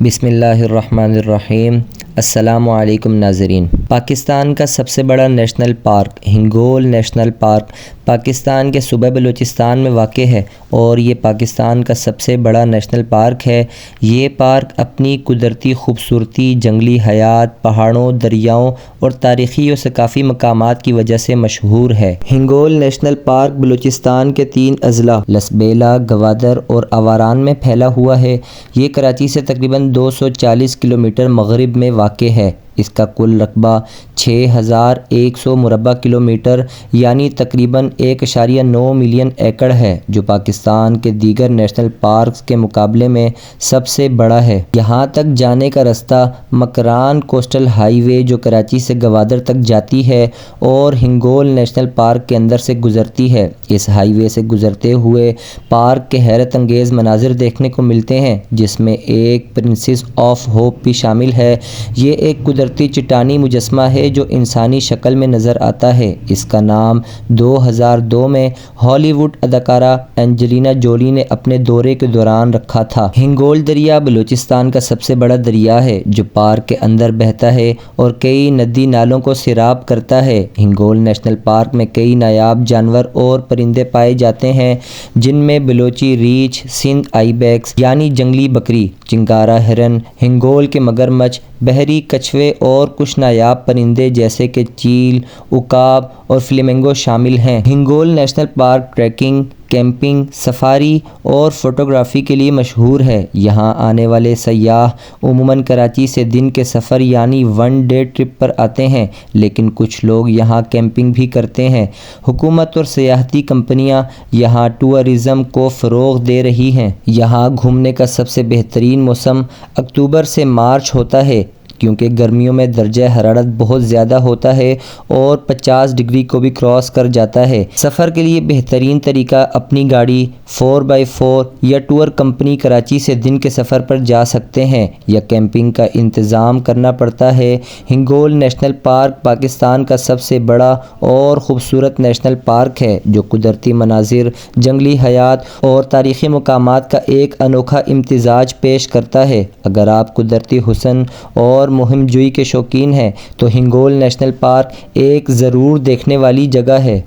بسم اللہ الرحمن الرحیم۔ السلام علیکم ناظرین۔ پاکستان کا سب سے بڑا national park Hingol national park Pakistan کے صوبہ بلوچستان میں واقع ہے اور یہ پاکستان کا سب سے بڑا نیشنل پارک ہے۔ یہ پارک اپنی قدرتی خوبصورتی، جنگلی حیات، پہاڑوں، دریاؤں اور تاریخی و ثقافتی مقامات کی وجہ سے مشہور ہے۔ ہنگول نیشنل پارک بلوچستان کے 3 اضلاع لسبیلا، گوادر اور آواران میں پھیلا ہوا ہے۔ یہ کراچی سے تقریباً 240 کلومیٹر مغرب میں واقع ہے۔ اس کا کل رقبہ 6100 مربع کلومیٹر یعنی تقریباً 1.9 ملین ایکڑ ہے، جو پاکستان کے دیگر نیشنل پارکس کے مقابلے میں سب سے بڑا ہے۔ یہاں تک جانے کا رستہ مکران کوسٹل ہائی وے جو کراچی سے گوادر تک جاتی ہے اور ہنگول نیشنل پارک کے اندر سے گزرتی ہے۔ اس ہائی وے سے گزرتے ہوئے پارک کے حیرت انگیز مناظر دیکھنے کو ملتے ہیں، جس میں ایک پرنسس آف ہوپ بھی شامل ہے۔ یہ ایک قدرتی چٹانی مجسمہ ہے جو انسانی شکل میں نظر آتا ہے۔ اس کا نام 2002 میں ہالی ووڈ اداکارہ اینجلینا جولی نے اپنے دورے کے دوران رکھا تھا۔ ہنگول دریا بلوچستان کا سب سے بڑا دریا ہے جو پارک کے اندر بہتا ہے اور کئی ندی نالوں کو سیراب کرتا ہے۔ ہنگول نیشنل پارک میں کئی نایاب جانور اور پرندے پائے جاتے ہیں، جن میں بلوچی ریچھ، سندھ آئی بیکس یعنی جنگلی بکری، چنکارہ ہرن، ہنگول کے مگرمچھ، بحری کچھوے اور کچھ نایاب پرندے جیسے کہ چیل، عقاب اور فلیمنگو شامل ہیں۔ Hingol national park trekking, camping, safari اور فوٹوگرافی کے لیے مشہور ہے۔ یہاں آنے والے سیاح عموماً کراچی سے دن کے سفر یعنی 1 ڈے ٹرپ پر آتے ہیں، لیکن کچھ لوگ یہاں کیمپنگ بھی کرتے ہیں۔ حکومت اور سیاحتی کمپنیاں یہاں ٹورازم کو فروغ دے رہی ہیں۔ یہاں گھومنے کا سب سے بہترین موسم اکتوبر سے مارچ ہوتا ہے، کیونکہ گرمیوں میں درجہ حرارت بہت زیادہ ہوتا ہے اور 50 ڈگری کو بھی کراس کر جاتا ہے۔ سفر کے لیے بہترین طریقہ اپنی گاڑی 4x4 یا ٹور کمپنی کراچی سے دن کے سفر پر جا سکتے ہیں یا کیمپنگ کا انتظام کرنا پڑتا ہے۔ ہنگول نیشنل پارک پاکستان کا سب سے بڑا اور خوبصورت نیشنل پارک ہے جو قدرتی مناظر، جنگلی حیات اور تاریخی مقامات کا ایک انوکھا امتزاج پیش کرتا ہے۔ اگر آپ قدرتی حسن اور مہم جوئی کے شوقین ہیں تو ہنگول نیشنل پارک ایک ضرور دیکھنے والی جگہ ہے۔